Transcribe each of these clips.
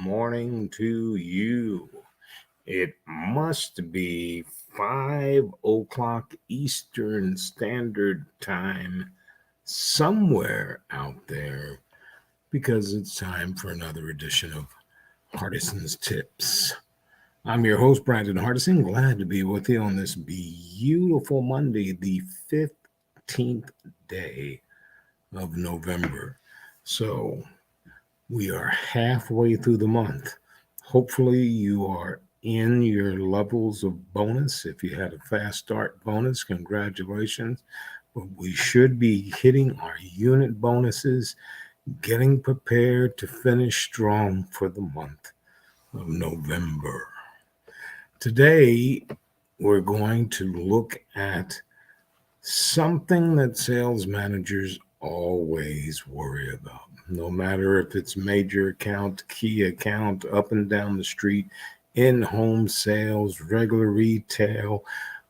morning to you. It must be 5 o'clock Eastern Standard Time somewhere out there because it's time for another edition of Hardison's Tips. I'm your host, Brandon Hardison. Glad to be with you on this beautiful Monday, the 15th day of November. So, we are halfway through the month. Hopefully, you are in your levels of bonus. If you had a fast start bonus, congratulations. But we should be hitting our unit bonuses, getting prepared to finish strong for the month of November. Today, we're going to look at something that sales managers always worry about. No matter if it's major account, key account, up and down the street, in-home sales, regular retail,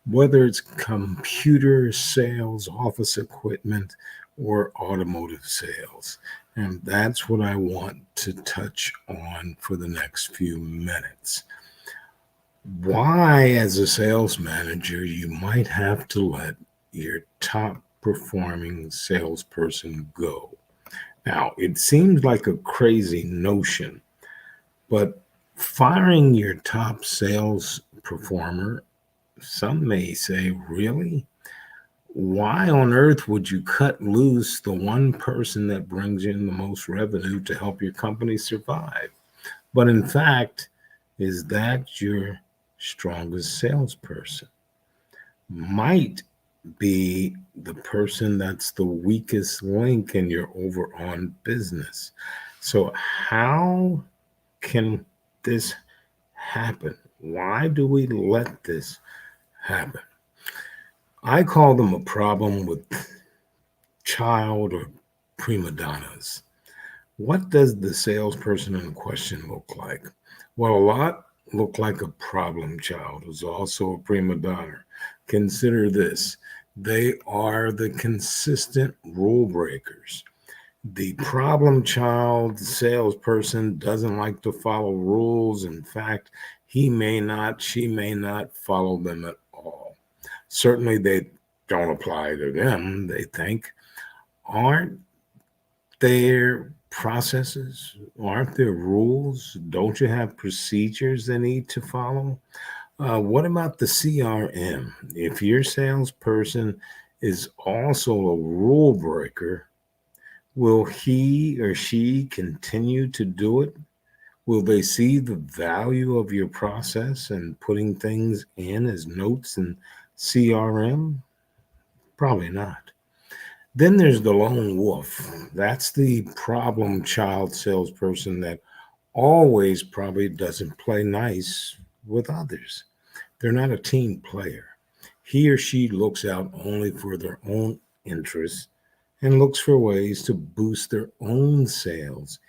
whether it's computer sales, office equipment, or automotive sales. And that's what I want to touch on for the next few minutes. Why, as a sales manager, you might have to let your top performing salesperson go. Now, it seems like a crazy notion, but firing your top sales performer, some may say, really? Why on earth would you cut loose the one person that brings in the most revenue to help your company survive? But in fact, is that your strongest salesperson? Might be the person that's the weakest link in your overall business. So, how can this happen? Why do we let this happen? I call them a problem with child or prima donnas. What does the salesperson in question look like? Well, a lot look like a problem child who's also a prima donna. Consider this: they are the consistent rule breakers. The problem child salesperson doesn't like to follow rules. In fact, she may not follow them at all. Certainly, they don't apply to them, they think. Aren't there processes? Aren't there rules? Don't you have procedures they need to follow? What about the CRM? If your salesperson is also a rule breaker, will he or she continue to do it? Will they see the value of your process and putting things in as notes in CRM? Probably not. Then there's the lone wolf. That's the problem child salesperson that always probably doesn't play nice with others. They're not a team player. He or she looks out only for their own interests and looks for ways to boost their own sales,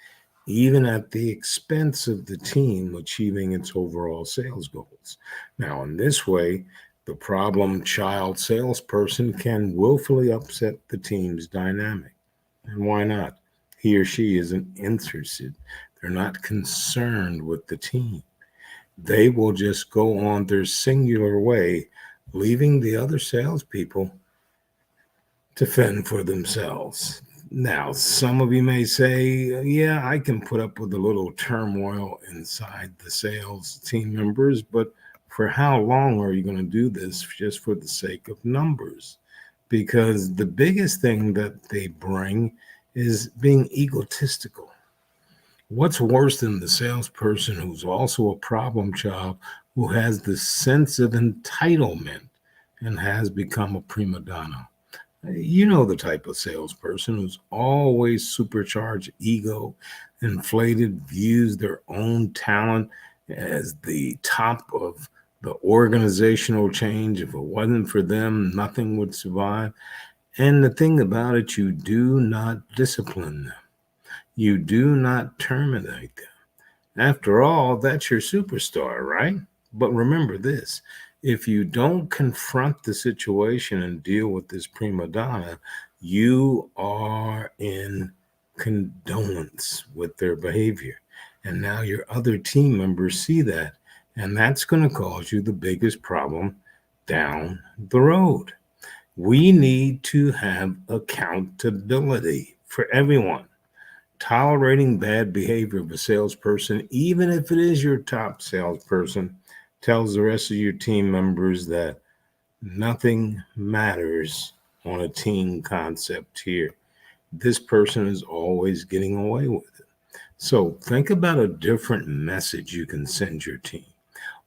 even at the expense of the team achieving its overall sales goals. Now, in this way, the problem child salesperson can willfully upset the team's dynamic. And why not? He or she isn't interested. They're not concerned with the team. They will just go on their singular way, leaving the other salespeople to fend for themselves. Now, some of you may say, yeah, I can put up with a little turmoil inside the sales team members, but for how long are you going to do this just for the sake of numbers? Because the biggest thing that they bring is being egotistical. What's worse than the salesperson who's also a problem child who has the sense of entitlement and has become a prima donna? You know the type of salesperson who's always supercharged ego, inflated, views their own talent as the top of the organizational change. If it wasn't for them, nothing would survive. And the thing about it, you do not discipline them. You do not terminate them. After all, that's your superstar, right? But remember this: if you don't confront the situation and deal with this prima donna, you are in condolence with their behavior. And now your other team members see that. And that's going to cause you the biggest problem down the road. We need to have accountability for everyone. Tolerating bad behavior of a salesperson, even if it is your top salesperson, tells the rest of your team members that nothing matters on a team concept here. This person is always getting away with it. So think about a different message you can send your team.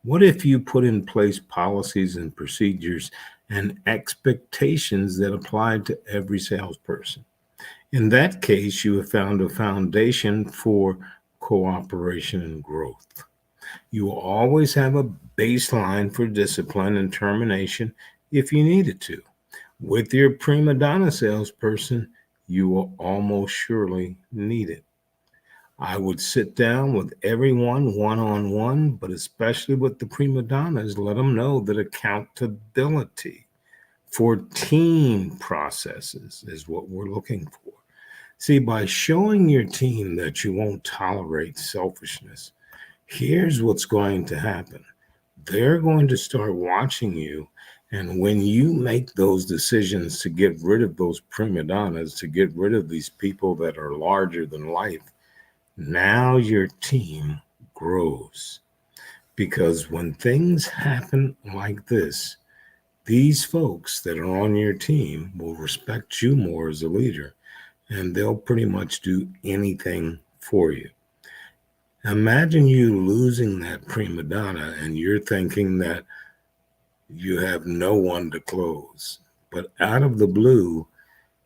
What if you put in place policies and procedures and expectations that apply to every salesperson? In that case, you have found a foundation for cooperation and growth. You will always have a baseline for discipline and termination if you needed to. With your prima donna salesperson, you will almost surely need it. I would sit down with everyone one on one, but especially with the prima donnas, let them know that accountability for team processes is what we're looking for. See, by showing your team that you won't tolerate selfishness, here's what's going to happen. They're going to start watching you. And when you make those decisions to get rid of those prima donnas, to get rid of these people that are larger than life, now your team grows. Because when things happen like this, these folks that are on your team will respect you more as a leader, and they'll pretty much do anything for you. Imagine you losing that prima donna and you're thinking that you have no one to close. But out of the blue,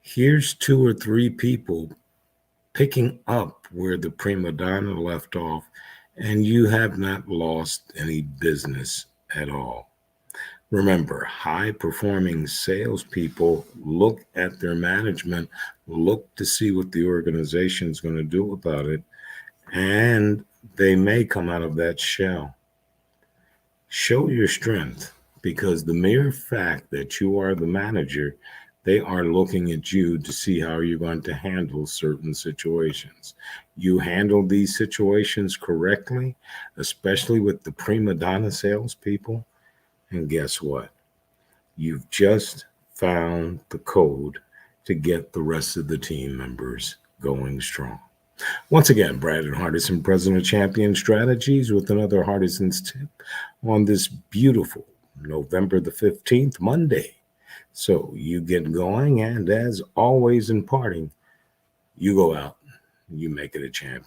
here's two or three people picking up where the prima donna left off, and you have not lost any business at all. Remember, high performing salespeople look at their management, look to see what the organization is going to do about it, and they may come out of that shell. Show your strength, because the mere fact that you are the manager, they are looking at you to see how you're going to handle certain situations. You handle these situations correctly, especially with the prima donna salespeople, and guess what? You've just found the code to get the rest of the team members going strong. Once again, Brandon Hardison, President of Champion Strategies, with another Hardison's tip on this beautiful November the 15th, Monday. So you get going, and as always in parting, you go out, you make it a champion.